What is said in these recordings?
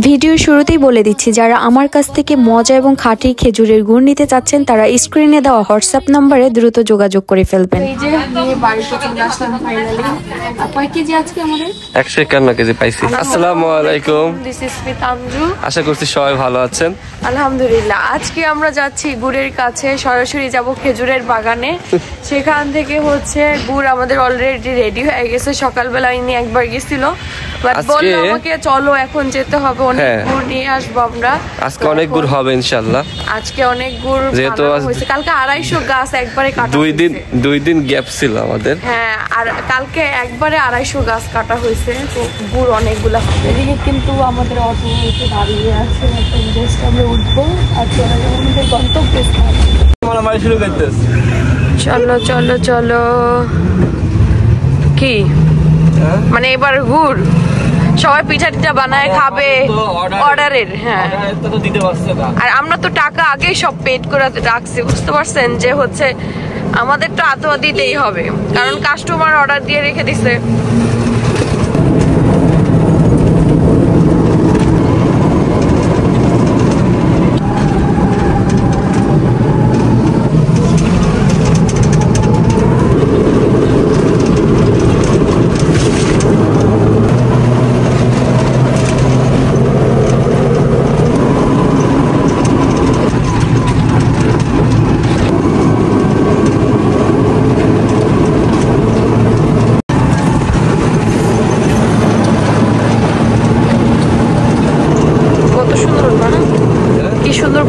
ভিডিওর শুরুতেই বলে দিচ্ছি, যারা আমার কাছ থেকে মজা এবং খাঁটি খেজুরের গুড় নিতে চাচ্ছেন তারা স্ক্রিনে দেওয়া হোয়াটসঅ্যাপ নম্বরে দ্রুত যোগাযোগ করে ফেলবেন। এই যে বাড়িতে চলে আসলাম ফাইনালি। কয় কেজি আজকে আমাদের? 151 কেজি পাইছি। আসসালামু আলাইকুম। This is মিতাঞ্জু। আশা করছি সবাই ভালো আছেন। আলহামদুলিল্লাহ। আজকে আমরা যাচ্ছি গুড়ের কাছে, সরাসরি যাব খেজুরের বাগানে। সেখান থেকে হচ্ছে গুড় আমাদের অলরেডি রেডি হয়ে গেছে। সকালবেলা ইনি একবার গেছিল, বাট বললো আমাকে চলো এখন যেতে হবে, অনেক গুড় নিয়ে আসবো আমরা। আজকে অনেক গুড় হবে ইনশাআল্লাহ। আজকে অনেক গুড় যেহেতু কালকে 250 গাছ একবারে কাটা, দুই দিন গ্যাপ ছিল আমাদের। হ্যাঁ, আর কালকে একবারে 250 গাছ কাটা হয়েছে, তো গুড় অনেকগুলা। এদিকে কিন্তু আমাদের অটো এসে দাঁড়িয়ে আছে, জাস্ট আমরা উঠবো আর চলে যাবো আমাদের গন্তব্যস্থান। চলো চলো চলো। কি মানে এবার গুড় সবাই পিঠা টিঠা বানায় খাবে অর্ডারের। হ্যাঁ, আর আমরা তো টাকা আগেই সব পেড করে রাখছি, বুঝতে পারছেন, যে হচ্ছে আমাদের তো আধোয়া দিতেই হবে, কারণ কাস্টমার অর্ডার দিয়ে রেখে দিছে।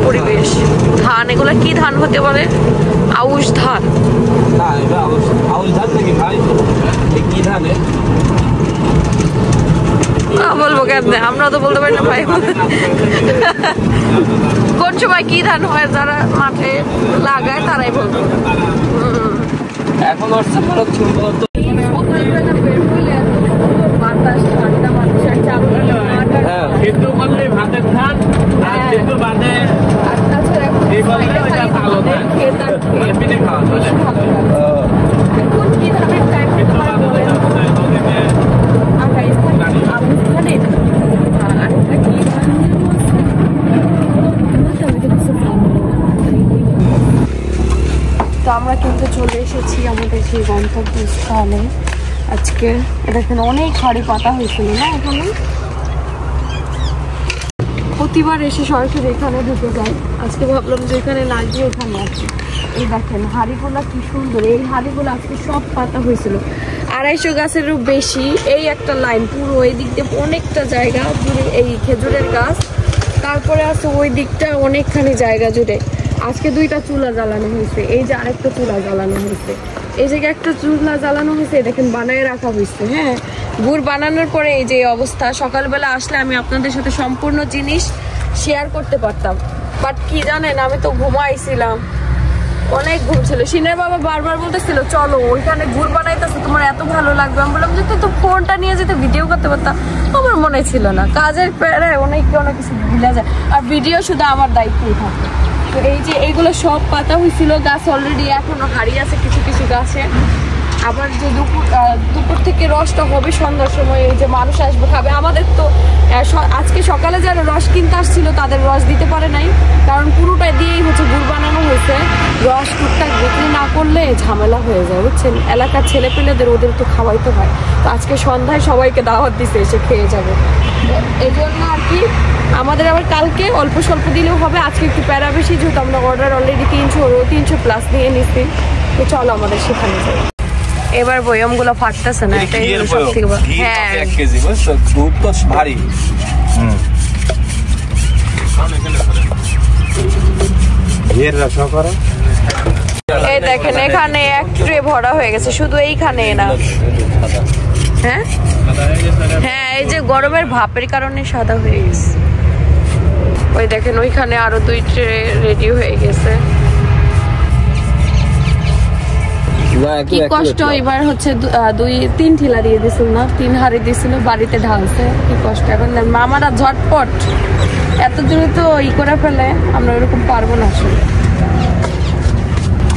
পরিবেশ, ধান, এগুলা কি ধান হতে পারে? আউশ ধান। বলবো কেন, আমরা তো বলতে পারি না ভাই। কোন সময় কি ধান হয় যারা মাঠে লাগায় তারাই বলবো। এখন ভাতের ধান তো আমরা কিন্তু চলে এসেছি আমাদের সেই গন্তব্যস্থানে। আজকে দেখেন অনেক হাড়ি পাতা হয়েছিল না, এখানে প্রতিবার এসে সরাসরি এখানে ঢুকে যায়। আজকে ভাবলাম যে এখানে না গিয়ে এখানে আসি। এই দেখেন হাড়িগুলা কি সুন্দর, এই হাড়িগুলো আজকে সব পাতা হয়েছিল, 250 গাছেরও বেশি। এই একটা লাইন পুরো এই দিক দিয়ে অনেকটা জায়গা জুড়ে এই খেজুরের গাছ, তারপরে আছে ওই দিকটা অনেকখানি জায়গা জুড়ে। আজকে 2টা চুলা জ্বালানো হয়েছে, এই যে আরেকটা চুলা জ্বালানো হয়েছে, এই জায়গায় একটা চুলা জ্বালানো হয়েছে, দেখেন বানায় রাখা হয়েছে। হ্যাঁ, গুড় বানানোর পরে এই যে অবস্থা। সকালবেলা আসলে আমি আপনাদের সাথে সম্পূর্ণ জিনিস শেয়ার করতে পারতাম, বাট কি জানেন, আমি তো ঘুমাইছিলাম, অনেক ঘুম ছিল। সিনের বাবা বারবার বলতেছিল চলো ওইখানে গুড় বানাইতেছে, তোমার এত ভালো লাগবে। আমি বললাম যে তো ফোনটা নিয়ে যেতে ভিডিও করতে পারতাম, আমার মনে ছিল না, কাজের পেরে অনেক কিছু ভুলে যায়, আর ভিডিও শুধু আমার দায়িত্বই থাকে। তো এই যে এইগুলো সব পাতা হয়েছিল, গাছ অলরেডি এখনো হারিয়ে আছে কিছু কিছু গাছে। আবার যে দুপুর থেকে রসটা হবে সন্ধ্যার সময়, এই যে মানুষ আসবে খাবে। আমাদের তো আজকে সকালে যারা রস কিনতে আসছিল তাদের রস দিতে পারে নাই, কারণ পুরোটা দিয়েই হচ্ছে গুড় বানানো হয়েছে। রস টুকটাক বিক্রি না করলে ঝামেলা হয়ে যায়, বুঝছেন, এলাকার ছেলে পেলেদের ওদের তো খাওয়াইতে হয়। তো আজকে সন্ধ্যায় সবাইকে দাওয়াত দিছে, এসে খেয়ে যাবে। এই জন্য আর কি আমাদের আবার কালকে অল্প স্বল্প দিলেও হবে, আজকে একটু প্যারা বেশি, যেহেতু আমরা অর্ডার অলরেডি 300+ নিয়ে নিচ্ছি। তো চলো আমাদের সেখানে যাই। এবার বয়মগুলো ফাটতেছে না, এটাই সব থেকে ভালো। হ্যাঁ, 1 কেজি বুঝছো, দুধ তো ভারী। এই দেখেন এখানে এক ট্রে ভরা হয়ে গেছে, শুধু এইখানে না। হ্যাঁ হ্যাঁ, এই যে গরমের ভাপের কারণে সাদা হয়ে গেছে। ওই দেখেন ওইখানে আরো 2 ট্রে রেডি হয়ে গেছে। কি কষ্ট, এবার হচ্ছে 2-3 ঠিলা দিয়ে দিছিল না, 3 হাড়ি দিছিল, বাড়িতে ঢালছে, কি কষ্ট। এখন মামারা ঝটপট এত জোরে তো করে ফেলে, আমরা ওরকম পারবো না আসলে।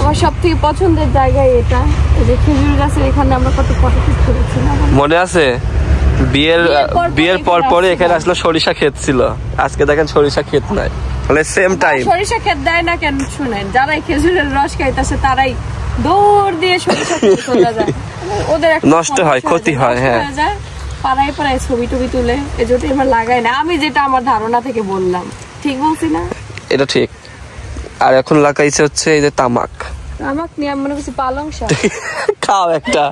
আমার সবথেকে পছন্দের জায়গা এটা, এই যে খেজুর গাছের এখানে আমরা কত ফটো শুট করেছি না, মনে আছে? বিয়ের পর পরে এখানে আসলে সরিষা ক্ষেত ছিল, আজকে দেখেন সরিষা ক্ষেত নাই, মানে সেম টাইম। সরিষা ক্ষেত দেয় না কেন শুনেন, যারাই খেজুরের রস খাইতেছে তারাই দৌড় দিয়ে সরিষা ক্ষেতে চলে যায়, ওদের নষ্ট হয়, ক্ষতি হয়। হ্যাঁ, পাড়ায় পাড়ায় ছবি টবি তুলে, এজন্য এবার লাগাই না। আমি যেটা আমার ধারণা থেকে বললাম, ঠিক বলছি না? এটা ঠিক। আর এখন লাগাইছে হচ্ছে এই যে তামাক। তামাক নিয়ে আমি মনে করছি পালং শাক। খাও একটা,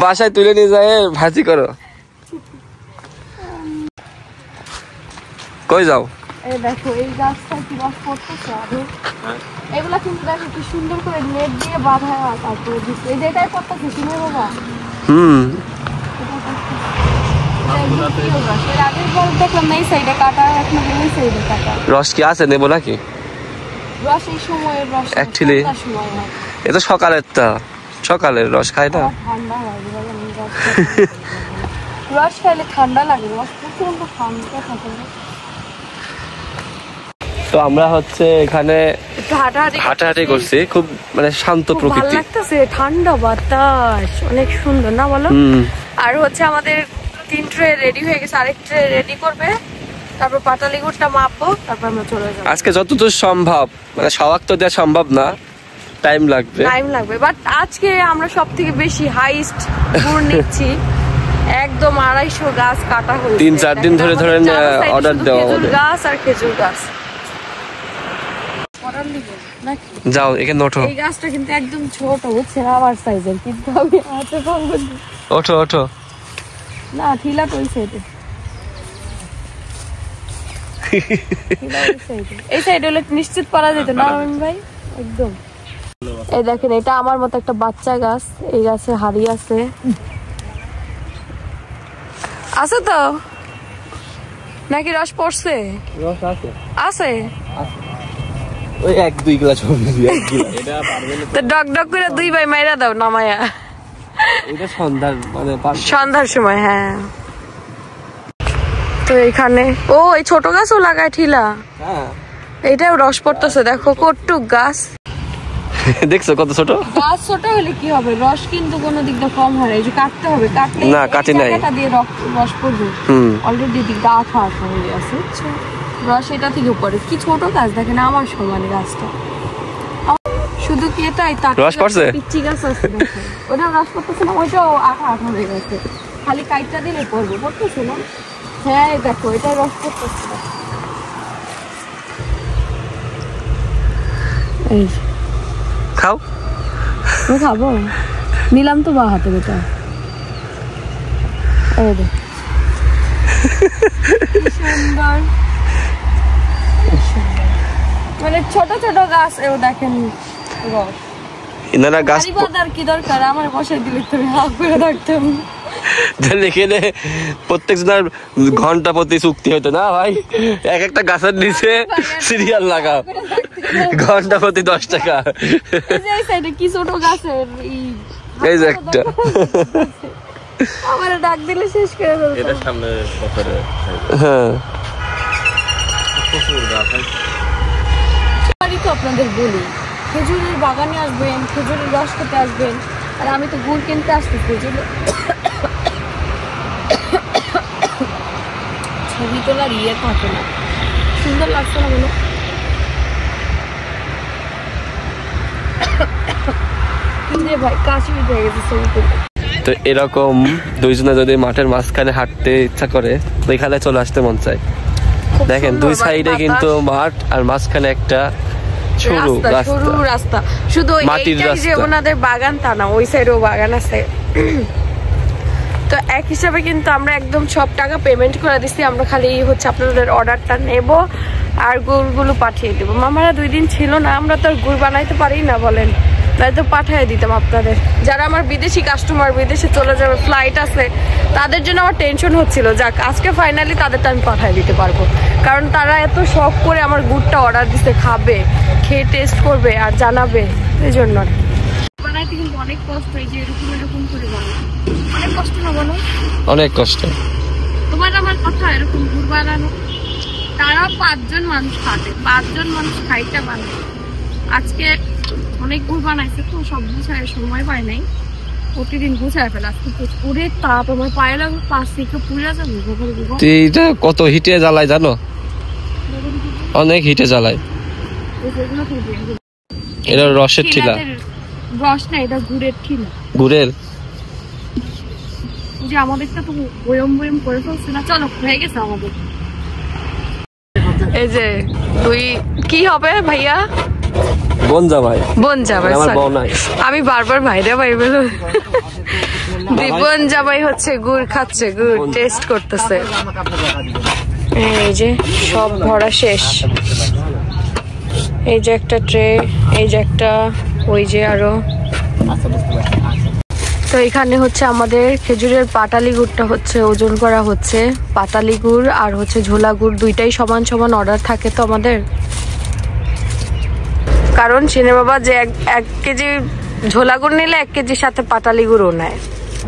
বাসায় তুলে নিয়ে যায় ভাজি করো। কই যাও? এই দেখো এই গাছটা কি রস পড়তেছে আরো। এগুলা কিন্তু দেখো কি সুন্দর করে নেট দিয়ে বাঁধা, তারপরে দিচ্ছে এই যে এটাই পড়তেছে কিনে বাবা। রস কি আছে, নেবো নাকি? এ তো সকালের রস খাই না। রস খাইলে ঠান্ডা লাগে, রস প্রচন্ড ঠান্ডা থাকে। তো আমরা হচ্ছে এখানে হাঁটাহাঁটি করছি, খুব মানে শান্ত প্রকৃতি, ভালো লাগতেছে, ঠান্ডা বাতাস, অনেক সুন্দর না বলো? আর হচ্ছে আমাদের 3 ট্রে রেডি হয়ে গেছে, আরেক ট্রে রেডি করবে, তারপর পাটালি গুড়টা মাপবো, তারপর আমরা চলে যাবো। আজকে যতদূর সম্ভব, মানে সবাক তো দেওয়া সম্ভব না, টাইম লাগবে। বাট আজকে আমরা সব থেকে বেশি হাইস্ট গুড় নিচ্ছি, একদম 250 গাছ কাটা হয়েছে। 3-4 দিন ধরে ধরেন অর্ডার দেওয়া হবে। গাছ আর খেজুর গাছ। যাও এখানে ওঠো। এই গাছটা কিন্তু একদম ছোট, বুঝছেন, আমার সাইজের, কিন্তু আমি হাতে ভাঙবো। ওঠো না, ঠিলা কইছে এটা। এই সাইড হলে নিশ্চিত পারা যেত না ভাই, একদম। এই দেখেন, এটা আমার মতো একটা বাচ্চা গাছ, এই গাছে হাড়ি আছে তো নাকি? রস পড়ছে? রস আছে, আছে ওই 1-2 গ্লাস হবে, 1 গ্লাস। এটা পারবে না তো, ডক ডক করে 2 ভাই মাইরা দাও নামায়া। এটা সন্ধ্যার সময়। হ্যাঁ, তো এখানে এই ছোট গাছও লাগায় ঠিলা। হ্যাঁ, এটাও রস পড়তেছে, দেখো কটুক গাছ। দেখছো কত ছোট গাছ। ছোট হলে কি হবে, রস কিন্তু কোনো দিক দিয়ে কম হয় না, এই যে কাটতে হবে, না কাটি নাই, দিয়ে রস পড়বে। অলরেডি দিকটা আঠা হয়ে আছে, রস এটা থেকে পড়ে। কি ছোট গাছ দেখেন, আমার সমান গাছটা। শুধু কি এটাই, রস পড়ছে, পিচ্চি গাছ আছে দেখো, ওটা রস পড়তেছে না, ওইটাও আঠা হয়ে গেছে, খালি কাইটটা দিলে পড়বে, পড়তেছে না? হ্যাঁ দেখো, এটা রস পড়তেছে। এই খাও, খাবো, নিলাম তো বা হাতে বেটা। সুন্দর, মানে ছোট ছোট গাছ, দেখেন রস। ইনারা গাছ আর কি দরকার, আমার বসাই দিলে তুমি হাফ করে রাখতাম। এখানে প্রত্যেকজনের ঘন্টা প্রতি চুক্তি হতো না ভাই, এক একটা গাছের নিচে সিরিয়াল লাগাও, ঘন্টা প্রতি 10 টাকা। কি ছোট গাছের এই যে একটা, আমার ডাক দিলে শেষ করে দেবো। এটা সামনে পথরে। হ্যাঁ, তো আপনাদের বলি, খেজুরের বাগানে আসবেন, খেজুরের রস খেতে আসবেন, আর আমি তো গুড় কিনতে আসছি। ছবি তোলার থাকে না, সুন্দর লাগছে না বলো? ভাই কাশি হয়ে গেছে ছবি তুলতে। তো এরকম দুইজনে যদি মাঠের মাঝখানে হাঁটতে ইচ্ছা করে, ওইখানে চলে আসতে মন চায়। দেখেন, 2 সাইডে কিন্তু মাঠ, আর মাঝখানে একটা সরু রাস্তা। শুধু মাটির রাস্তা, ওনাদের বাগান তা না, ওই সাইডেও বাগান আছে। তো এক হিসাবে কিন্তু আমরা একদম সব টাকা পেমেন্ট করে দিচ্ছি, আমরা খালি হচ্ছে আপনাদের অর্ডারটা নেব আর গুড়গুলো পাঠিয়ে দেবো। মামারা 2 দিন ছিল না, আমরা তো আর গুড় বানাইতে পারি না বলেন, তাই তো পাঠিয়ে দিতাম আপনাদের। যারা আমার বিদেশি কাস্টমার, বিদেশে চলে যাবে, ফ্লাইট আছে, তাদের জন্য আমার টেনশন হচ্ছিল। যাক, আজকে ফাইনালি তাদেরটা আমি পাঠিয়ে দিতে পারবো, কারণ তারা এত শখ করে আমার গুড়টা অর্ডার দিতে, খাবে, খেয়ে টেস্ট করবে আর জানাবে, এই জন্য। বানাইতে কিন্তু অনেক কষ্ট, এই যে এরকম করে বানাই, অনেক কষ্ট না বলো? অনেক কষ্ট। তোমার আমার কথা, এরকম গুড় বানানো, তারা 5 জন মানুষ খাবে, 5 জন মানুষ খাইতে বানায়। আজকে অনেক গুড় বানাইছে তো, সব বুঝায় সময় পায় নাই, প্রতিদিন গুছায় ফেলে। আজকে পুরে তাপ আমার পায়ে লাগবে, পাশ থেকে পুড়ে যাবে। এইটা কত হিটে জ্বালায় জানো? অনেক হিটে জ্বালায়। এটা রসের ঠিলা। রস না, এটা গুড়ের ঠিলা। গুড়ের? যে আমাদেরটা তো বয়ম বয়ম করে ফেলছে না। চলো হয়ে গেছে আমাদের। এই যে তুই কি হবে ভাইয়া? বোন জামাই। বোন জামাই, আমার বোন নাই। আমি বারবার ভাইরা ভাই বলে। বোন জামাই হচ্ছে গুড় খাচ্ছে, গুড় টেস্ট করতেছে। এই যে সব ভরা শেষ। এই যে একটা ট্রে, এই যে একটা, ওই যে আরো। তো এখানে হচ্ছে আমাদের খেজুরের পাটালি গুড়টা হচ্ছে ওজন করা হচ্ছে। পাটালি গুড় আর হচ্ছে ঝোলা গুড় দুইটাই সমান সমান অর্ডার থাকে তো আমাদের। কারণ চিনে বাবা যে 1 কেজি ঝোলা গুড় নিলে 1 কেজির সাথে পাটালি গুড়ও নেয়।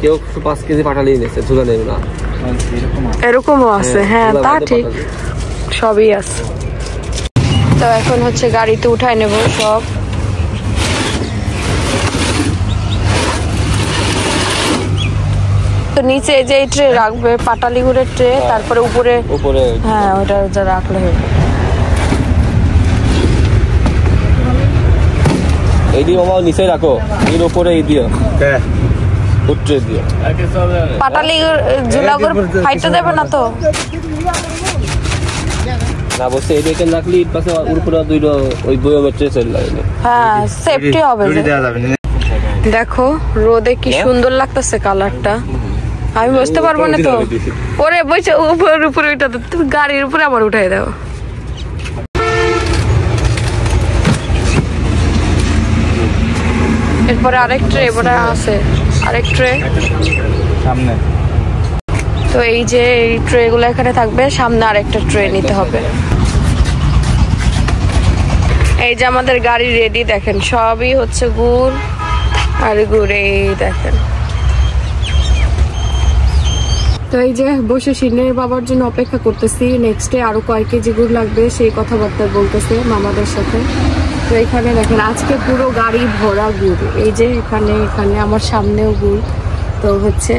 কেউ 5 কেজি পাটালি নিয়েছে, ঝোলা নেবে না। এরকমও আছে, হ্যাঁ তা ঠিক, সবই আছে। তো এখন হচ্ছে গাড়িতে উঠায় নেব সব। তো নিচে যে এই ট্রে রাখবে পাটালি গুড়ের ট্রে, তারপরে উপরে হ্যাঁ ওটা যা রাখলে হবে। এই দিয়ে মামা নিচে রাখো, এর উপরে এই দিও। হ্যাঁ উঠে দিও। পাটালি ঝোলা গুড় ফাইটে দেবে না তো? না বসে এই দিকে রাখলি এর পাশে উপরে দুইটা ওই বয়মের ট্রে চলে লাগবে। হ্যাঁ সেফটি হবে। দেখো রোদে কি সুন্দর লাগতেছে কালারটা। আমি বুঝতে পারবো না তো। ওরে বসে উপরে ওইটা তুমি গাড়ির উপরে আবার উঠাই দাও। এরপরে আরেক ট্রে এবারে আছে, আরেক ট্রে সামনে। তো এই যে এই ট্রে গুলো এখানে থাকবে, সামনে আরেকটা ট্রে নিতে হবে। এই যে আমাদের গাড়ি রেডি, দেখেন সবই হচ্ছে গুড় আর গুড়। এই দেখেন। তো এই যে বসে শিনের বাবার জন্য অপেক্ষা করতেছি। নেক্সটে আরো কয় কেজি গুড় লাগবে সেই কথাবার্তা বলতেছে মামাদের সাথে। তো এখানে দেখেন আজকে পুরো গাড়ি ভরা গুড়। এই যে এখানে এখানে আমার সামনেও গুড়। তো হচ্ছে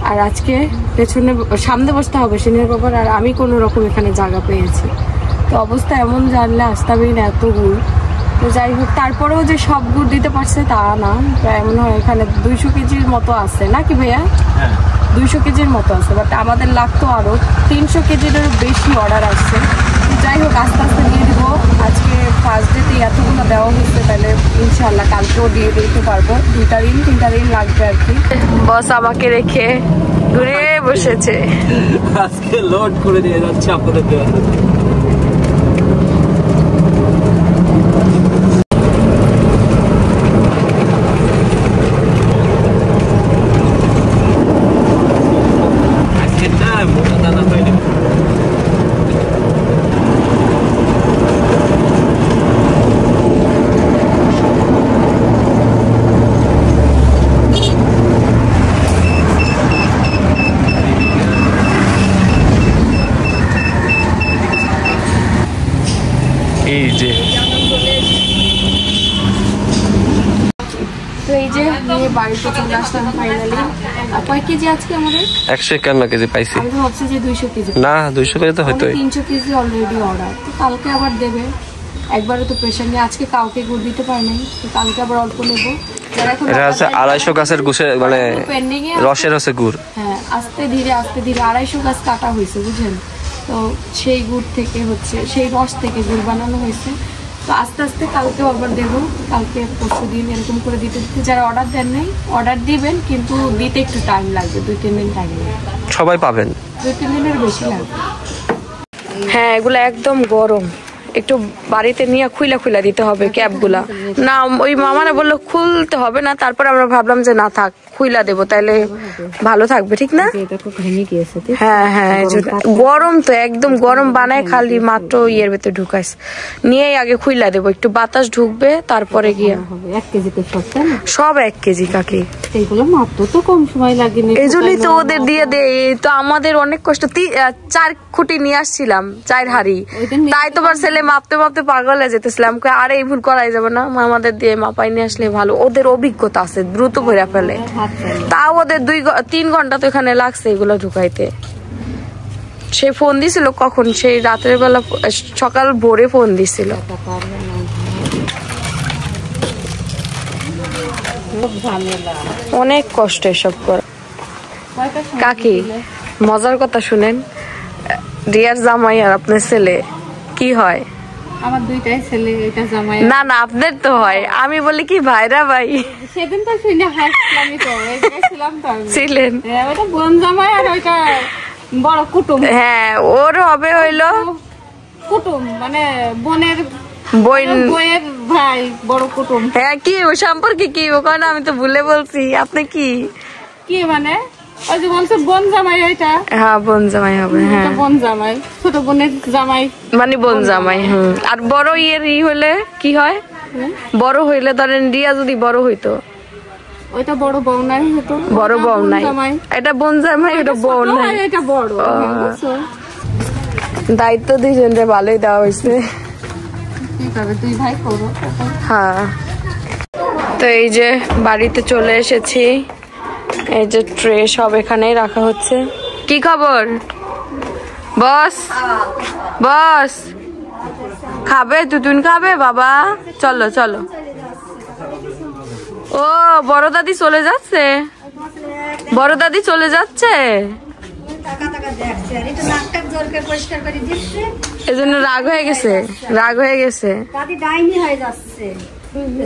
আর আজকে পেছনে সামনে বসতে হবে শিনের বাবার, আর আমি কোনো রকম এখানে জায়গা পেয়েছি। তো অবস্থা এমন জানলে আসতেই না, এত গুড়। তো যাই হোক, তারপরেও যে সব গুড় দিতে পারছে তা না, প্রায় মনে হয় এখানে 200 কেজির মতো আছে নাকি ভাইয়া? 200 কেজির মতো আছে, বাট আমাদের লাগতো আরো 300 কেজিরও বেশি অর্ডার আসছে। যাই হোক আস্তে আস্তে দিয়ে দিব। আজকে ফার্স্ট ডেতে এতগুলো দেওয়া হচ্ছে, তাহলে ইনশাল্লাহ কালকেও দিয়ে দিতে পারবো। 2টা দিন 3টা দিন লাগবে আর কি। বস আমাকে রেখে ঘুরে বসেছে। আজকে লোড করে দিয়ে যাচ্ছে আপনাদের দেওয়া। এই যে তো এই যে নিয়ে বাড়িতে চলে আসলাম ফাইনালি। কয় কেজি আজকে আমাদের? 151 কেজি পাইছি। আমি ভাবছি যে 200 কেজি। না 200 কেজি তো হয়তোই। 300 কেজি অলরেডি অর্ডার। তো কালকে আবার দেবে। একবারে তো প্রেশার নিয়ে আজকে কাউকে গুড় দিতে পারি নাই, তো কালকে আবার অল্প নেবো। এটা আছে 250 গাছের গুছে, মানে রসের হচ্ছে গুড়। হ্যাঁ আস্তে ধীরে 250 গাছ কাটা হয়েছে বুঝলেন। তো সেই গুড় থেকে হচ্ছে, সেই রস থেকে গুড় বানানো হয়েছে। তো আস্তে আস্তে কালকেও আবার দেবো, কালকে পরশু দিন এরকম করে দিতে দিতে। যারা অর্ডার দেন নাই অর্ডার দিবেন, কিন্তু দিতে একটু টাইম লাগবে, 2-3 দিন টাইম লাগবে। সবাই পাবেন, 2-3 দিনের বেশি লাগবে। হ্যাঁ এগুলো একদম গরম, একটু বাড়িতে নিয়ে খুইলা দিতে হবে ক্যাপগুলা। না ওই মামারা বললো খুলতে হবে না, তারপর আমরা ভাবলাম যে না থাক খুইলা দেবো, তাইলে ভালো থাকবে, ঠিক না? হ্যাঁ হ্যাঁ গরম তো একদম গরম বানায়, খালি মাত্র ইয়ের ভেতরে ঢুকাইস, নিয়েই আগে খুইলা দেবো, একটু বাতাস ঢুকবে তারপরে গিয়া। 1 কেজিতে সব 1 কেজি কাকি, এইগুলো মাত্র তো কম সময় লাগে, এই জন্যই তো ওদের দিয়ে দেয়। তো আমাদের অনেক কষ্ট, 4 খুঁটি নিয়ে আসছিলাম, 4 হাড়ি, তাই তোমার ছেলে মাপতে মাপতে পাগল হয়ে যেতেছিলাম। আর এই ভুল করাই যাবে না, আমাদের দিয়ে মাপাই নিয়ে আসলে ভালো, ওদের অভিজ্ঞতা আছে, দ্রুত ভরে ফেলে। তাও ওদের 2-3 ঘন্টা তো এখানে লাগছে এগুলো ঢুকাইতে। সে ফোন দিছিল কখন, সেই রাতের বেলা সকাল ভোরে ফোন দিছিল। অনেক কষ্ট এসব করা। কাকি মজার কথা শুনেন, রিয়ার জামাই আর আপনার ছেলে কি হয়? আমার 2টাই ছেলে, এটা জামাই। না না আপনার তো হয়, আমি বলি কি ভাইরা ভাই। সেদিন তো শুনে হাসলামই তো, এই জায়গায় ছিলাম তো আমি। ছিলেন? হ্যাঁ, ওটা বোন জামাই আর ওইটা বড় কুটুম। হ্যাঁ ওর হবে হইলো কুটুম, মানে বোনের বইয়ের ভাই, বড় কুটুম। হ্যাঁ কি ও সম্পর্কে কি ওখানে, আমি তো ভুলে বলছি। আপনি কি কি মানে ওই যে বলছে বোন জামাই, ওইটা হ্যাঁ বোন জামাই হবে। হ্যাঁ বোন জামাই, ছোট বোনের জামাই মানে বোন জামাই। আর বড় হইলে কি হয়? বড় হইলে ধরেন রিয়া যদি বড় হইতো, ওইটা বড় বউ নাই হতো। বড় বউ নাই, এটা বোন জামাই, এটা বউ নাই, এটা বড়। দায়িত্ব দুইজনরে ভালোই দেওয়া হয়েছে। কি করবে, 2 ভাই করো। হ্যাঁ তো এই যে বাড়িতে চলে এসেছি, এই যে ট্রে সব এখানেই রাখা হচ্ছে। কি খবর বস? বস খাবে? তুতুন খাবে? বাবা চলো চলো। ও বড় দাদি চলে যাচ্ছে, বড় দাদি চলে যাচ্ছে, এজন্য রাগ হয়ে গেছে, রাগ হয়ে গেছে। দাদি ডাইনি হয়ে যাচ্ছে,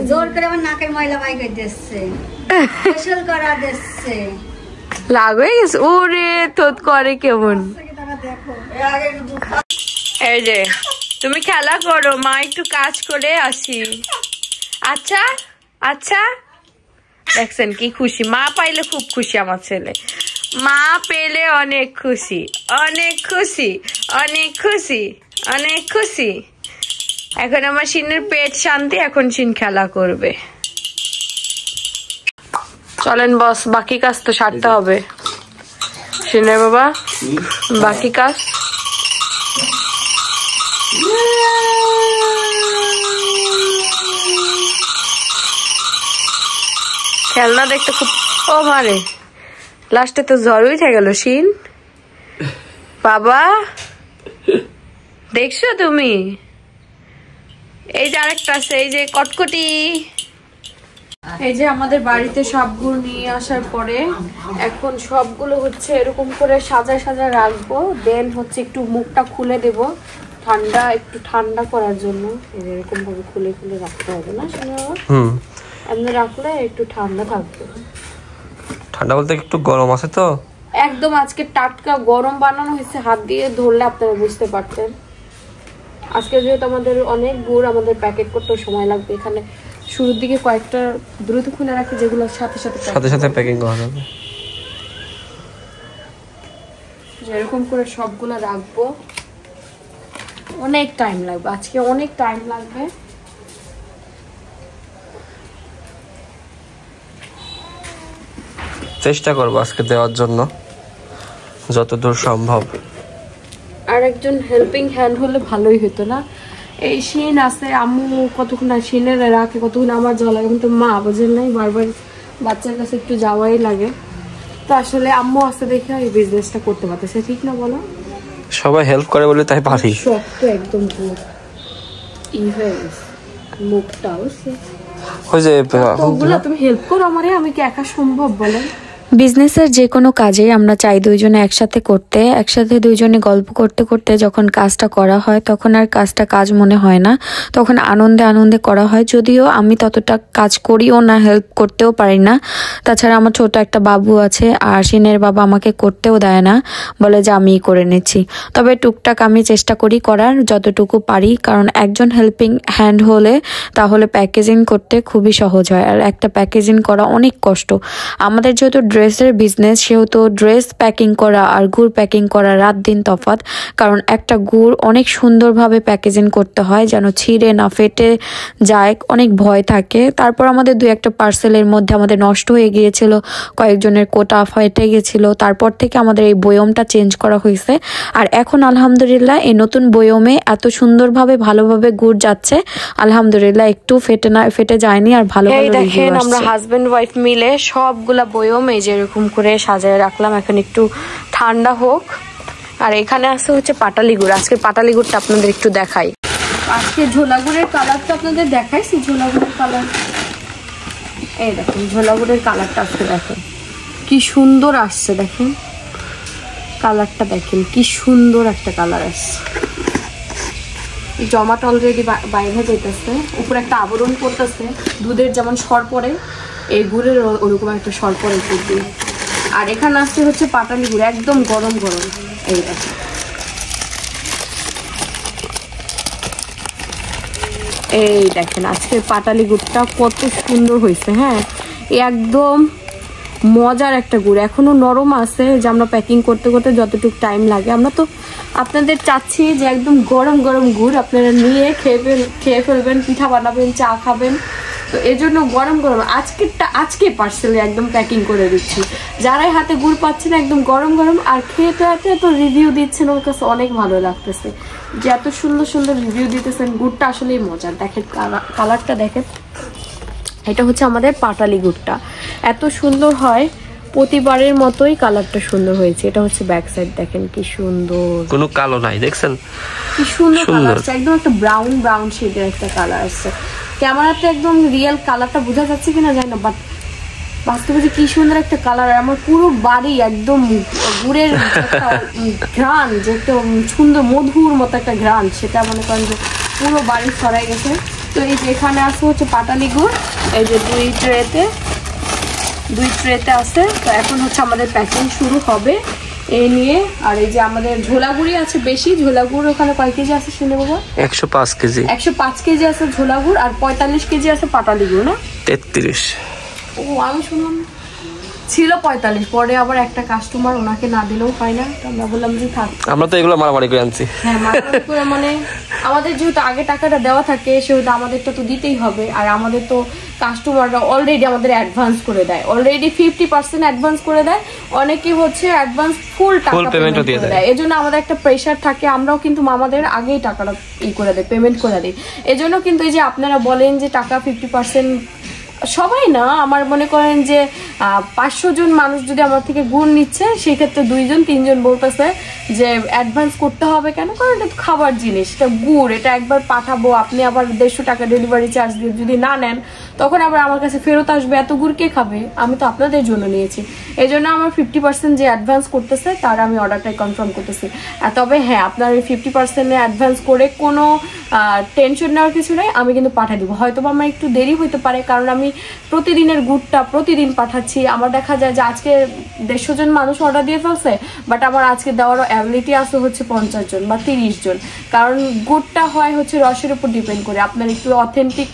জোর করে আমার নাকের ময়লা বাই করে দিচ্ছে, গোসল করা দিচ্ছে, রাগ হয়ে গেছে। ওরে তোত করে কেমন। এই যে তুমি খেলা করো, মা একটু কাজ করে আসি। আচ্ছা আচ্ছা দেখছেন কি খুশি, মা পাইলে খুব খুশি আমার ছেলে, মা পেলে অনেক খুশি, অনেক খুশি, অনেক খুশি, অনেক খুশি। এখন আমার সিনের পেট শান্তি, এখন সিন খেলা করবে। চলেন বস, বাকি কাজ তো সারতে হবে। সিনের বাবা বাকি কাজ। খেলনা দেখতে খুব, ও মারে লাস্টে তো জ্বর উঠে গেল সিন। বাবা দেখছো তুমি? এই যে আরেকটা আছে, এই যে কটকটি। এই যে আমাদের বাড়িতে সবগুলো নিয়ে আসার পরে এখন সবগুলো হচ্ছে এরকম করে সাজায় সাজায় রাখবো। দেন হচ্ছে একটু মুখটা খুলে দেব ঠান্ডা, একটু ঠান্ডা করার জন্য। এরকম ভাবে খুলে খুলে রাখতে হবে না শোনো, এমনি রাখলে একটু ঠান্ডা থাকবে। ঠান্ডা বলতে একটু গরম আছে তো, একদম আজকে টাটকা গরম বানানো হয়েছে, হাত দিয়ে ধরলে আপনারা বুঝতে পারতেন। আজকে যেহেতু আমাদের অনেক গুড়, আমাদের প্যাকেট করতে সময় লাগবে। এখানে শুরুর দিকে কয়েকটা দ্রুত খুলে রাখি, যেগুলো সাথে সাথে প্যাকিং করা যাবে। যেরকম করে সবগুলো রাখবো, অনেক টাইম লাগবে আজকে, অনেক টাইম লাগবে। চেষ্টা করবো আজকে দেওয়ার জন্য যতদূর সম্ভব। আর একজন হেল্পিং হ্যান্ড হলে ভালোই হতো না? এই শিন আছে, আম্মু কতক্ষণ শিনের রাখে, কতক্ষণ আমার যাওয়া লাগে, কিন্তু মা বোঝেন নাই, বারবার বাচ্চার কাছে একটু যাওয়াই লাগে। তো আসলে আম্মু আসতে দেখে এই বিজনেসটা করতে পারতেছে, ঠিক না বলো? সবাই হেল্প করে বলে তাই পারি। সব তো একদম মুখটাও ওই যে ওগুলা তুমি হেল্প করো আমারে, আমি কি একা সম্ভব বলেন? বিজনেসের যে কোনো কাজে আমরা চাই দুইজনে একসাথে করতে, একসাথে দুইজনে গল্প করতে করতে যখন কাজটা করা হয় তখন আর কাজটা কাজ মনে হয় না, তখন আনন্দে আনন্দে করা হয়। যদিও আমি ততটা কাজ করিও না, হেল্প করতেও পারি না। তাছাড়া আমার ছোট একটা বাবু আছে, আর সিনের বাবা আমাকে করতেও দেয় না, বলে যে আমিই করে নিচ্ছি। তবে টুকটাক আমি চেষ্টা করি করার যতটুকু পারি, কারণ একজন হেল্পিং হ্যান্ড হলে তাহলে প্যাকেজিং করতে খুবই সহজ হয়। আর একটা প্যাকেজিং করা অনেক কষ্ট। আমাদের যেহেতু ড্রেসের বিজনেস, সেহেতু ড্রেস প্যাকিং করা আর গুড় প্যাকিং করা রাত দিন তফাৎ। কারণ একটা গুড় অনেক সুন্দরভাবে প্যাকেজিং করতে হয় যেন ছিঁড়ে না ফেটে যায়, অনেক ভয় থাকে। তারপর আমাদের 2-1টা পার্সেলের মধ্যে আমাদের নষ্ট হয়ে গিয়েছিল, কয়েকজনের কোটা ফেটে গেছিল। তারপর থেকে আমাদের এই বয়মটা চেঞ্জ করা হয়েছে। আর এখন আলহামদুলিল্লাহ এই নতুন বয়মে এত সুন্দরভাবে ভালোভাবে গুড় যাচ্ছে, আলহামদুলিল্লাহ একটু ফেটে যায়নি আর ভালো ভালো রিভিউ আসছে। দেখেন আমরা হাজবেন্ড ওয়াইফ মিলে সবগুলা বয়ম এই যে এরকম করে সাজায় রাখলাম, এখন একটু ঠান্ডা হোক। আর এখানে আছে হচ্ছে পাটালি গুড়। আজকে পাটালি গুড়টা আপনাদের একটু দেখাই। আজকে ঝোলা গুড়ের কালারটা আপনাদের দেখাইছি, ঝোলা গুড়ের কালার এই দেখুন, ঝোলা গুড়ের কালারটা আজকে দেখেন কি সুন্দর আসছে। দেখেন কালারটা, দেখেন কি সুন্দর একটা কালার আসছে। জমাট অলরেডি বাইরে যেতেছে, উপরে একটা আবরণ পড়তেছে, দুধের যেমন সর পড়ে এই গুড়ের ওরকম একটা সর পড়ে দুধ দিয়ে। আর এখানে আসছে হচ্ছে পাটালি গুড়, একদম গরম গরম। এই দেখেন এই দেখেন আজকে পাটালি গুড়টা কত সুন্দর হয়েছে। হ্যাঁ একদম মজার একটা গুড়, এখনো নরম আছে। যে আমরা প্যাকিং করতে করতে যতটুকু টাইম লাগে, আমরা তো আপনাদের চাচ্ছি যে একদম গরম গরম গুড় আপনারা নিয়ে খেয়ে ফেলবেন, পিঠা বানাবেন, চা খাবেন। তো এই জন্য গরম গরম আজকে পার্সেলে একদম প্যাকিং করে দিচ্ছি। যারাই হাতে গুড় পাচ্ছেন একদম গরম গরম। আর খেতে এত রিভিউ দিচ্ছেন, ওর কাছে অনেক ভালো লাগতেছে যে এত সুন্দর সুন্দর রিভিউ দিতেছেন। গুড়টা আসলেই মজার। দেখেন কালারটা দেখেন, এটা হচ্ছে আমাদের পাটালি গুড়টা, এত সুন্দর হয় প্রতিবারের মতোই কালারটা সুন্দর হয়েছে। এটা হচ্ছে ব্যাক সাইড, দেখেন কি সুন্দর, কোনো কালো নাই, দেখছেন কি সুন্দর কালার আসছে, একদম একটা ব্রাউন শেডের একটা কালার আসছে। ক্যামেরাতে একদম রিয়েল কালারটা বোঝা যাচ্ছে কিনা জানি না, বাট বাস্তবে যে কি সুন্দর একটা কালার। আমার পুরো বাড়ি একদম গুড়ের ঘ্রাণ, যে একটা সুন্দর মধুর মতো একটা ঘ্রাণ, সেটা মনে করেন যে পুরো বাড়ি ছড়াই গেছে। তো এই যে এখানে আসছে হচ্ছে পাটালি গুড়, এই যে দুই ট্রেতে আছে। তো এখন হচ্ছে আমাদের প্যাকিং শুরু হবে এই নিয়ে। আর এই যে আমাদের ঝোলা গুড়ি আছে বেশি, ঝোলা গুড় ওখানে কয় কেজি আছে শুনে বাবা? 105 কেজি। 105 কেজি আছে ঝোলা গুড়, আর 45 কেজি আছে পাটালি গুড় না? 33। ও আমি শুনলাম ছিল 45, পরে আবার একটা কাস্টমার ওনাকে না দিলেও হয় না, তো আমরা বললাম যে থাক। আমরা তো এগুলো মারামারি করে আনছি। হ্যাঁ মারামারি করে, মানে আমাদের যেহেতু আগে টাকাটা দেওয়া থাকে সেহেতু আমাদেরটা তো দিতেই হবে। আর আমাদের তো কাস্টমাররা অলরেডি আমাদের অ্যাডভান্স করে দেয়, অলরেডি 50% অ্যাডভান্স করে দেয়। অনেকেই হচ্ছে অ্যাডভান্স ফুল টাকা পেমেন্ট করে দেয়। এজন্য আমাদের একটা প্রেশার থাকে, আমরাও কিন্তু আমাদের আগেই টাকাটা করে দেয়, পেমেন্ট করে দিই। এজন্য কিন্তু এই যে আপনারা বলেন যে টাকা 50%, সবাই না, আমার মনে করেন যে 500 জন মানুষ যদি আমার থেকে গুড় নিচ্ছে, সেক্ষেত্রে 2-3 জন বলতেছে যে অ্যাডভান্স করতে হবে কেন, কারণ এটা তো খাবার জিনিস, এটা গুড়, এটা একবার পাঠাবো, আপনি আবার 150 টাকা ডেলিভারি চার্জ দিয়ে যদি না নেন তখন আবার আমার কাছে ফেরত আসবে, এত গুড় কে খাবে? আমি তো আপনাদের জন্য নিয়েছি। এই জন্য আমার 50% যে অ্যাডভান্স করতেছে তার আমি অর্ডারটাই কনফার্ম করতেছি। তবে হ্যাঁ, আপনার এই 50% অ্যাডভান্স করে কোনো টেনশন নেওয়ার কিছু নেই, আমি কিন্তু পাঠিয়ে দিব। হয়তো আমার একটু দেরি হতে পারে, কারণ আমি প্রতিদিনের গুড়টা প্রতিদিন পাঠাচ্ছি। আমার দেখা যায় যে আজকে 150 জন মানুষ অর্ডার দিয়ে ফেলছে, বাট আমার আজকে দেওয়ারও অ্যাবিলিটি আছে হচ্ছে 50 জন বা 30 জন, কারণ গুড়টা হয় হচ্ছে রসের উপর ডিপেন্ড করে। আপনার একটু অথেন্টিক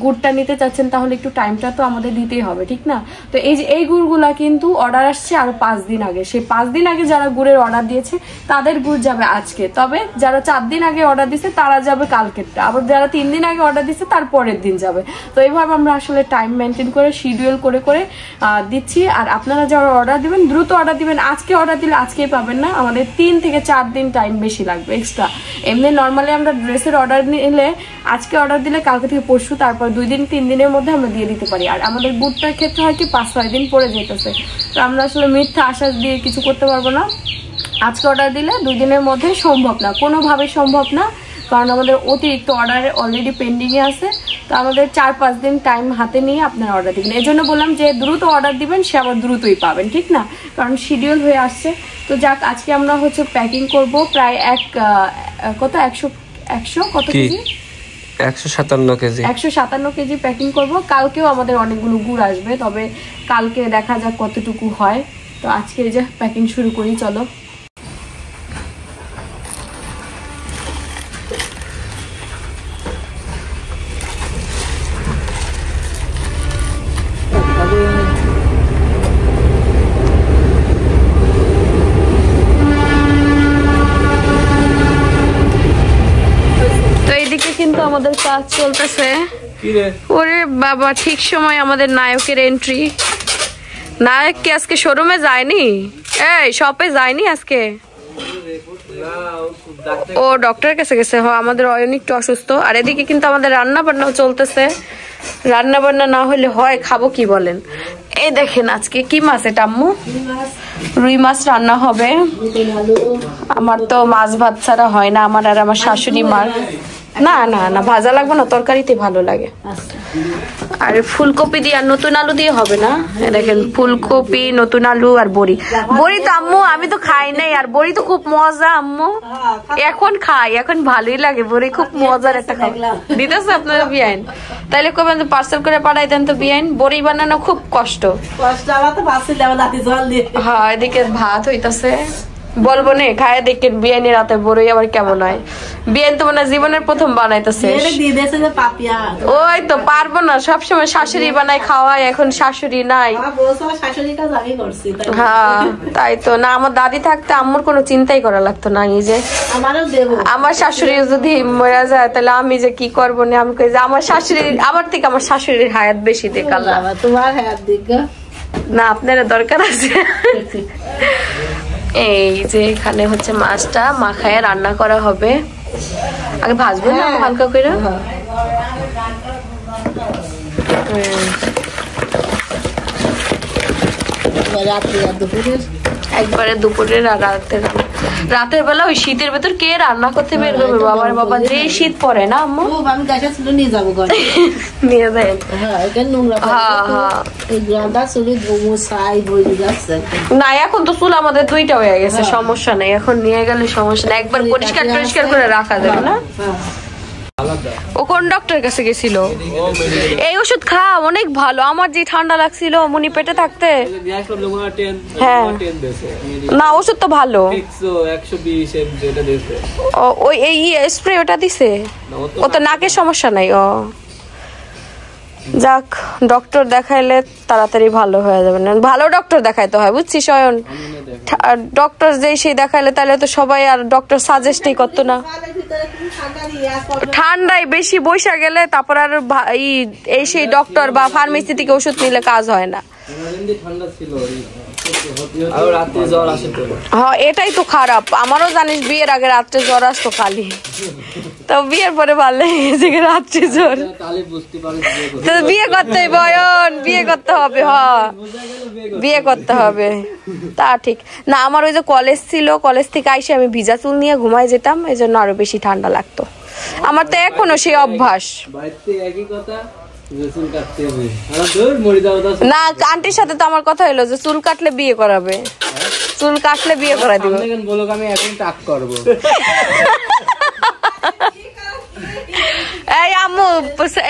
গুড়টা নিতে চাচ্ছেন তাহলে একটু টাইমটা তো আমাদের দিতেই হবে, ঠিক না? তো এই যে এই গুড়গুলা কিন্তু অর্ডার আসছে আরো 5 দিন আগে। সেই 5 দিন আগে যারা গুড়ের অর্ডার দিয়েছে তাদের গুড় যাবে আজকে, তবে যারা 4 দিন আগে অর্ডার দিচ্ছে তারা যাবে কালকেরটা, আবার যারা 3 দিন আগে অর্ডার দিচ্ছে তার পরের দিন যাবে। তো এইভাবে আমরা আসলে টাইম মেনটেন করে শিডিউল করে দিচ্ছি। আর আপনারা যারা অর্ডার দিবেন দ্রুত অর্ডার দিবেন, আজকে অর্ডার দিলে আজকেই পাবেন না, আমাদের 3 থেকে 4 দিন টাইম বেশি লাগবে এক্সট্রা। এমনি নর্মালি আমরা ড্রেসের অর্ডার নিলে আজকে অর্ডার দিলে কালকে থেকে পরশু, তারপর 2-3 দিনের মধ্যে আমরা দিয়ে দিতে পারি। আর আমাদের গুড়টার ক্ষেত্রে হয় কি 5-6 দিন পরে যেতেছে, তো আমরা আসলে মিথ্যা আশ্বাস দিয়ে কিছু করতে পারবো না। আজকে অর্ডার দিলে 2 দিনের মধ্যে সম্ভব না, কোনোভাবে সম্ভব না, কারণ আমাদের অতিরিক্ত অর্ডার অলরেডি পেন্ডিংয়ে আছে। তো আমাদের 4-5 দিন টাইম হাতে নিয়ে আপনারা অর্ডার দিবেন। এই জন্য বললাম যে দ্রুত অর্ডার দিবেন, সে আবার দ্রুতই পাবেন, ঠিক না? কারণ শিডিউল হয়ে আসছে। তো যাক, আজকে আমরা হচ্ছে প্যাকিং করব প্রায় 100 কত কেজি? 157 কেজি। 157 কেজি প্যাকিং করব। কালকেও আমাদের অনেকগুলো গুড় আসবে, তবে কালকে দেখা যাক কতটুকু হয়। তো আজকে এই যে প্যাকিং শুরু করি, চলো। আমাদের কাজ চলতেছে। ওরে বাবা, ঠিক সময় আমাদের নায়কের এন্ট্রি। নায়ক কি আজকে শোরুমে যায়নি? এই শপে যায়নি আজকে? ও ডক্টরের কাছে গেছে। হ্যাঁ, আমাদের অয়ন একটু অসুস্থ। আর এদিকে কিন্তু আমাদের রান্না বান্নাও চলতেছে। রান্না বান্না না হলে হয়, খাবো কি বলেন? এই দেখেন আজকে কি মাছ এটা আম্মু? রুই মাছ রান্না হবে। আমার তো মাছ ভাত ছাড়া হয় না, আমার আর আমার শাশুড়ি মার। না না না, ভাজা লাগবে না, তরকারিতে ভালো লাগে। আর ফুলকপি দিয়ে আর নতুন আলু দিয়ে হবে না। দেখেন ফুলকপি, নতুন আলু আর বড়ি। বড়ি তো আম্মু আমি তো খাই নাই, আর বড়ি তো খুব মজা আম্মু। এখন খাই, এখন ভালোই লাগে বড়ি, খুব মজার একটা খাবার। দিতেছে আপনারা বিয়াইন? তাইলে কবেন তো পার্সেল করে পাঠাই দেন তো বিয়াইন। বড়ি বানানো খুব কষ্ট। হ্যাঁ, এদিকে ভাত হইতাছে। বলবো নে খায় দেখেন বিয়ানি রাতে বড়ই আবার কেমন হয়। বিয়ান তো মানে জীবনের প্রথম বানাইতেছে। ওই তো পারবো না, সবসময় শাশুড়ি বানাই খাওয়ায়, এখন শাশুড়ি নাই। হ্যাঁ তাই তো না, আমার দাদি থাকতে আম্মুর কোনো চিন্তাই করা লাগতো না। এই যে আমার শাশুড়ি যদি মরে যায় তাহলে আমি যে কি করবো না, আমি কই যে আমার শাশুড়ি, আমার থেকে আমার শাশুড়ির হায়াত বেশি দেখ আল্লাহ। তোমার হায়াত দিক না, আপনারা দরকার আছে। এই যে এখানে হচ্ছে মাছটা মাখায় রান্না করা হবে। আগে ভাজবো না হালকা করে। একবারে দুপুরের আর রাতের বেলা ওই শীতের ভেতর কে রান্না করতে বের করবে? বাবার বাবা, যে শীত পড়ে না আম্মু। আমি গাছা ছিল নিয়ে যাবো নিয়ে যায়। না এখন তো চুল আমাদের দুইটা হয়ে গেছে, সমস্যা নেই। এখন নিয়ে গেলে সমস্যা নেই, একবার পরিষ্কার করে রাখা যাবে না। ও কোন ডক্টরের কাছে গেছিল? এই ওষুধ খা, অনেক ভালো। আমার যে ঠান্ডা লাগছিল মনি পেটে থাকতে, হ্যাঁ না ওষুধ তো ভালো। ওই এই স্প্রে ওটা দিছে, ও তো নাকের সমস্যা নাই। ও যাক, ডক্টর দেখাইলে তাড়াতাড়ি ভালো হয়ে যাবে না। ভালো ডক্টর দেখাইতে হয় বুঝছিস অয়ন। ডক্টর যে সেই দেখাইলে তাহলে তো সবাই আর ডক্টর সাজেস্টই করতো না। ঠান্ডায় বেশি বৈশা গেলে তারপর আর এই সেই ডক্টর বা ফার্মেসি থেকে ওষুধ নিলে কাজ হয় না। হ্যাঁ এটাই তো খারাপ। আমারও জানিস বিয়ের আগে রাত্রে জ্বর আসতো খালি, তো বিয়ের পরে ভালো লেগেছে রাত্রে জ্বর। তো বিয়ে করতে বয়ন, বিয়ে করতে হবে। হ্যাঁ বিয়ে করতে হবে, তা ঠিক না। আমার ওই যে কলেজ ছিল, কলেজ থেকে আইসে আমি ভিজা চুল নিয়ে ঘুমাই যেতাম, এই জন্য আরো বেশি ঠান্ডা লাগতো। আমার তো এখনো সেই অভ্যাস। না আন্টির সাথে তো আমার কথা হলো যে চুল কাটলে বিয়ে করাবে, চুল কাটলে বিয়ে করা দিব। এই আম্মু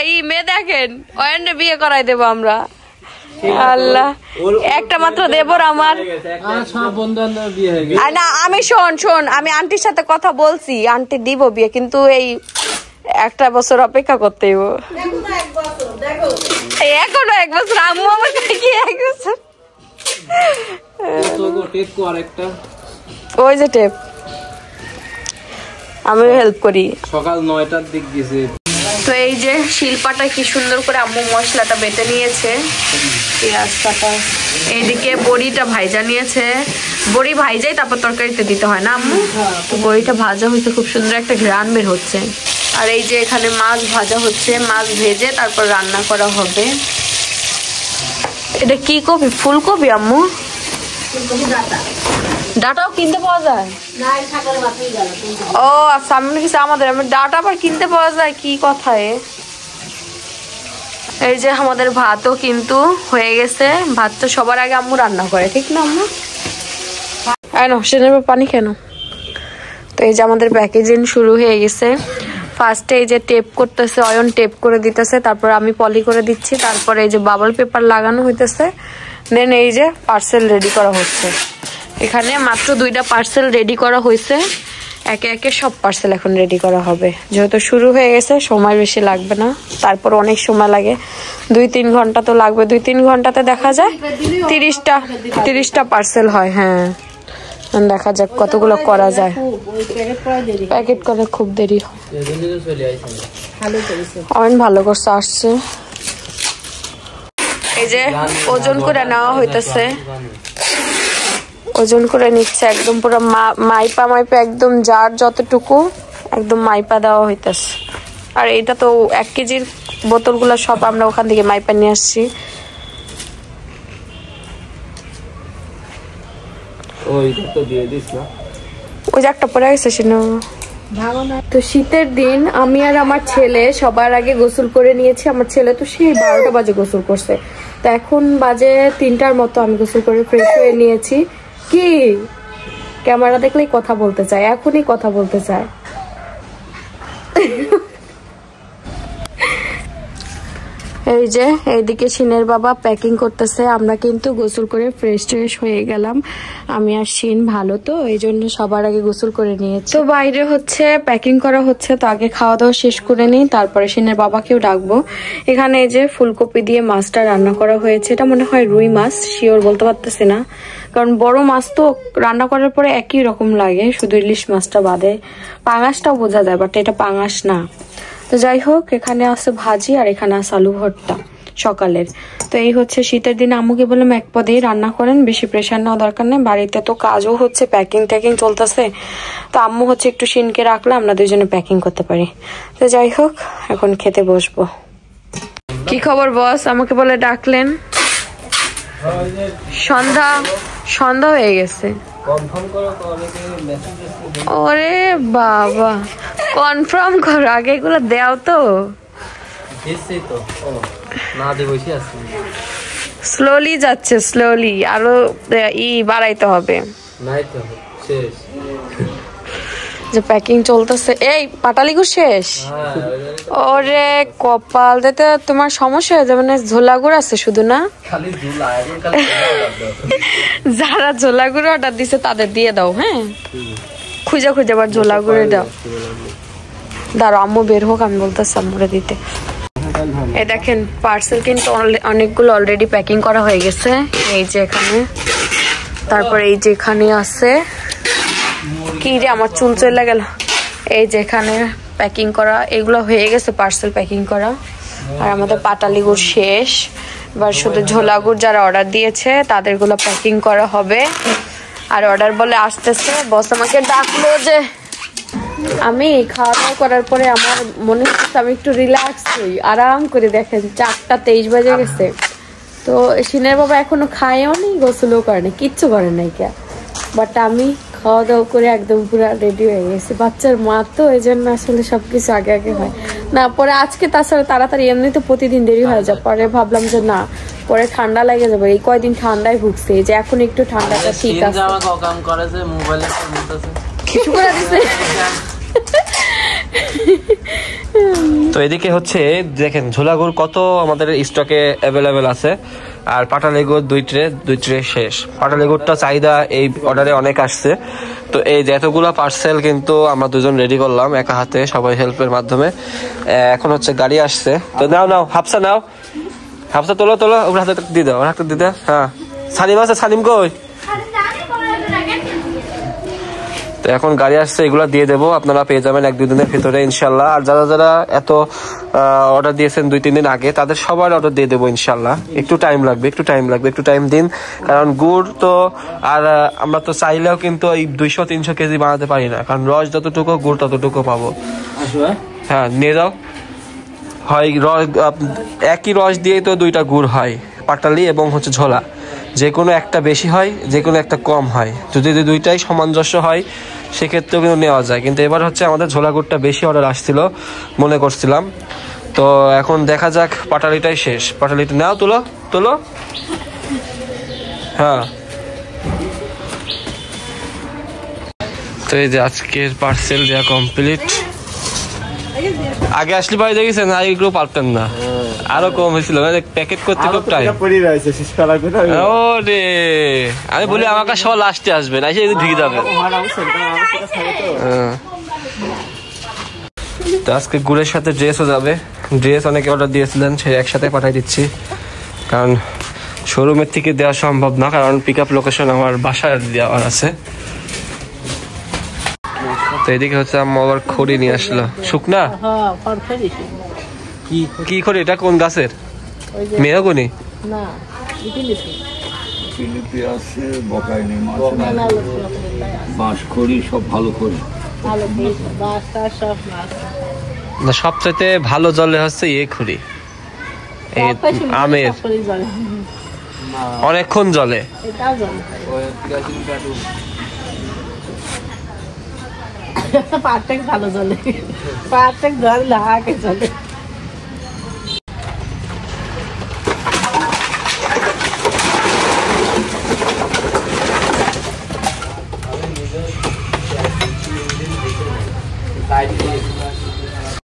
এই মেয়ে দেখেন, অয়নে বিয়ে করাই দেবো আমরা। আল্লাহ, একটা মাত্র দেবর আমার। না আমি শোন, আমি আন্টির সাথে কথা বলছি, আন্টি দিব বিয়ে, কিন্তু এই একটা বছর অপেক্ষা করতে হইব। এখনো এক বছর আম্মু আমার কি এক বছর। ওই যে টেপ আমি হেল্প করি। সকাল 9টার দিক গেছে। তো এই যে শিলপাটা কি সুন্দর করে আম্মু মশলাটা বেটে নিয়েছে, পেঁয়াজ কাটা। এইদিকে বড়িটা ভাইজা নিয়েছে, বড়ি ভাইজাই তারপর তরকারিতে দিতে হয় না আম্মু? তো বড়িটা ভাজা হয়েছে, খুব সুন্দর একটা ঘ্রাণ বের হচ্ছে। আর এই যে এখানে মাছ ভাজা হচ্ছে, মাছ ভেজে তারপর রান্না করা হবে। এটা কি কপি? ফুলকপি আম্মু? ডাটাও কিনতে পাওয়া যায়? ও আচ্ছা, আমি কিছু আমাদের ডাটা আবার কিনতে পাওয়া যায়, কি কথা। এই যে আমাদের ভাতও কিন্তু হয়ে গেছে। ভাত তো সবার আগে আম্মু রান্না করে, ঠিক না আম্মু? সেটা পানি কেন? তো এই যে আমাদের প্যাকেজিং শুরু হয়ে গেছে। ফার্স্টে এই যে টেপ করতেছে অয়ন, টেপ করে দিতেছে, তারপর আমি পলি করে দিচ্ছি, তারপরে এই যে বাবল পেপার লাগানো হইতেছে, দেন এই যে পার্সেল রেডি করা হচ্ছে। এখানে মাত্র 2টা পার্সেল রেডি করা হয়েছে, একে একে সব পার্সেল এখন রেডি করা হবে। যেহেতু শুরু হয়ে গেছে সময় বেশি লাগবে না, তারপর অনেক সময় লাগে, 2-3 ঘন্টা তো লাগবে। 2-3 ঘন্টাতে দেখা যায় 30টা পার্সেল হয়। হ্যাঁ দেখা যাক কতগুলো করা যায়। প্যাকেট করে খুব দেরি হয়। অনেক ভালো করছে আসছে। এই যে ওজন করে নেওয়া হইতেছে, ওজন করে নিচ্ছে একদম পুরো মাইপা একদম যার যতটুকু একদম মাইপা দেওয়া হইতেছে। আর এটা তো 1 কেজির বোতলগুলো সব আমরা ওখান থেকে মাইপা নিয়ে আসছি। ওই যে একটা পরে গেছে সেটা। তো শীতের দিন আমি আর আমার ছেলে সবার আগে গোসল করে নিয়েছি। আমার ছেলে তো সেই 12টা বাজে গোসল করছে, তো এখন বাজে 3টার মতো আমি গোসল করে ফ্রেশ হয়ে নিয়েছি। কি ক্যামেরা দেখলেই কথা বলতে চায়, এখনই কথা বলতে চায়। এই যে এইদিকে শিনের বাবা প্যাকিং করতেছে, আমরা কিন্তু গোসল করে ফ্রেশ হয়ে গেলাম। আমি আর শিন ভালো তো এই জন্য সবার আগে গোসল করে নিয়েছি। তো বাইরে হচ্ছে প্যাকিং করা হচ্ছে, তো আগে খাওয়া দাওয়া শেষ করে নিই, তারপরে শিনের বাবাকেও ডাকবো। এখানে এই যে ফুলকপি দিয়ে মাছটা রান্না করা হয়েছে, এটা মনে হয় রুই মাছ, শিওর বলতে পারতেছি না, কারণ বড় মাছ তো রান্না করার পরে একই রকম লাগে, শুধু ইলিশ মাছটা বাদে। পাঙাশটাও বোঝা যায়, বাট এটা পাঙাশ না। তো যাই হোক, এখানে আছে ভাজি আর এখানে আছে আলু ভর্তা সকালের। তো এই হচ্ছে শীতের দিন আম্মুকে বললাম এক পদেই রান্না করেন, বেশি প্রেশার নেওয়া দরকার নেই, বাড়িতে তো কাজও হচ্ছে, প্যাকিং ট্যাকিং চলতেছে। তো আম্মু হচ্ছে একটু শিনকে রাখলে আমরা দুজনে প্যাকিং করতে পারি। তো যাই হোক, এখন খেতে বসবো। কি খবর বস, আমাকে বলে ডাকলেন? সন্ধ্যা হয়ে গেছে। ওরে বাবা, কনফার্ম করো আগে, এগুলো দেও তো। স্লোলি যাচ্ছে, স্লোলি, আরো বাড়াইতে হবে। যে প্যাকিং চলতেছে। এই পাটালিগুড় শেষ? ওরে কপাল, দিতে তোমার সমস্যা হয়ে যাবে। মানে ঝোলাগুড় আছে শুধু না? যারা ঝোলাগুড় অর্ডার দিছে তাদের দিয়ে দাও। হ্যাঁ, খুঁজে আবার ঝোলাগুড়ে দাও। দাঁড়ো আম্মু বের হোক, আমি বলতেছি আম্মুরে দিতে। এই দেখেন পার্সেল কিন্তু অনেকগুলো অলরেডি প্যাকিং করা হয়ে গেছে। এই যে এখানে, তারপর এই যে এখানে আছে। কি রে, আমার চুল চলে গেল। এই যে এখানে প্যাকিং করা, এগুলো হয়ে গেছে পার্সেল প্যাকিং করা। আর আমাদের পাটালি গুড় শেষ, এবার শুধু ঝোলা গুড় যারা অর্ডার দিয়েছে তাদেরগুলো প্যাকিং করা হবে। আর অর্ডার বলে আসতেছে, বস আমাকে ডাকলো যে আমি খাওয়া দাওয়া করার পরে আমার মনে হচ্ছে আমি একটু রিল্যাক্স হই, আরাম করে। দেখেন 4:23 বাজে গেছে। তো শিনের বাবা এখনো খায়ও নি, গোসলও করেনি, কিচ্ছু করে নাই কে। বাট আমি খাওয়া দাওয়া করে একদম পুরো রেডি হয়ে গেছি। বাচ্চার মা তো এই জন্য আসলে সবকিছু আগে হয় না। পরে আজকে তাছাড়া তাড়াতাড়ি, এমনি তো প্রতিদিন দেরি হয়ে যায়। পরে ভাবলাম যে না, পরে ঠান্ডা লেগে যাবে। এই কয়দিন ঠান্ডায় ভুগছে, এই যে এখন একটু ঠান্ডাটা ঠিক আছে। কিছু করে দিছে। তো এদিকে হচ্ছে দেখেন ঝোলাগুড় কত আমাদের স্টকে অ্যাভেলেবেল আছে। আর পাটালি গুড় 2 ট্রে শেষ। পাটালি গুড়টা চাহিদা এই অর্ডারে অনেক আসছে। তো এই যতগুলো পার্সেল কিন্তু আমরা দুজন রেডি করলাম একা হাতে, সবাই হেল্পের মাধ্যমে। এখন হচ্ছে গাড়ি আসছে। তো নাও হাফসা, নাও হাফসা, তোলো ওর হাতে দিয়ে দাও, ওর হাতে দিয়ে দাও। হ্যাঁ, সালিম আছে, সালিম কই? তো এখন গাড়ি আসছে, এগুলা দিয়ে দেবো, আপনারা পেয়ে যাবেন 1-2 দিনের ভিতরে ইনশাল্লাহ। আর যারা এত অর্ডার দিয়েছেন 2-3 দিন আগে, তাদের সবার অর্ডার দিয়ে দেবো ইনশাল্লাহ। একটু টাইম লাগবে, একটু টাইম দিন, কারণ গুড় তো আর আমরা তো চাইলেও কিন্তু এই 200-300 কেজি বানাতে পারি না, কারণ রস যতটুকু গুড় ততটুকু পাবো। হ্যাঁ, নিয়ে যাও। হয় একই রস দিয়েই তো 2টা গুড় হয়, পাটালি এবং হচ্ছে ঝোলা। যে কোনো একটা বেশি হয়, যে কোনো একটা কম হয়। যদি 2টাই সামঞ্জস্য হয় সেক্ষেত্রেও কিন্তু নেওয়া যায়। কিন্তু এবার হচ্ছে আমাদের ঝোলা গুড়টা বেশি অর্ডার আসছিল মনে করছিলাম। তো এখন দেখা যাক, পাটালিটাই শেষ। পাটালিটা নাও, তোলো। হ্যাঁ, তো এই যে আজকের পার্সেল দেওয়া কমপ্লিট। আগে আসলে পাই দেখেছেন, এগুলো পারতেন না, আরো কম হয়েছিল, প্যাকেট করতে খুব টাইম। ওরে আমি বলি আমার কাছে সব লাস্টে আসবে না, এসে ঢুকে যাবে। তো আজকে গুড়ের সাথে ড্রেসও যাবে। ড্রেস অনেকে অর্ডার দিয়েছিলেন, সে একসাথে পাঠিয়ে দিচ্ছি, কারণ শোরুমের থেকে দেওয়া সম্ভব না, কারণ পিক আপ লোকেশন আমার বাসায় দেওয়ার আছে। তো এদিকে হচ্ছে আম্মা আবার খড়ি নিয়ে আসলো শুকনা। কি খড়ি এটা, কোন গাছের? মেহগনি না, ফিলিপি আছে, বকাইনি মাছ, বাঁশ খড়ি সব ভালো খড়ি। না, সবচাইতে ভালো জলে হচ্ছে এ খড়ি, এই আমের অনেকক্ষণ জলে। পারফেক্ট ভালো জলে, পারফেক্ট জল লাগাকে চলে।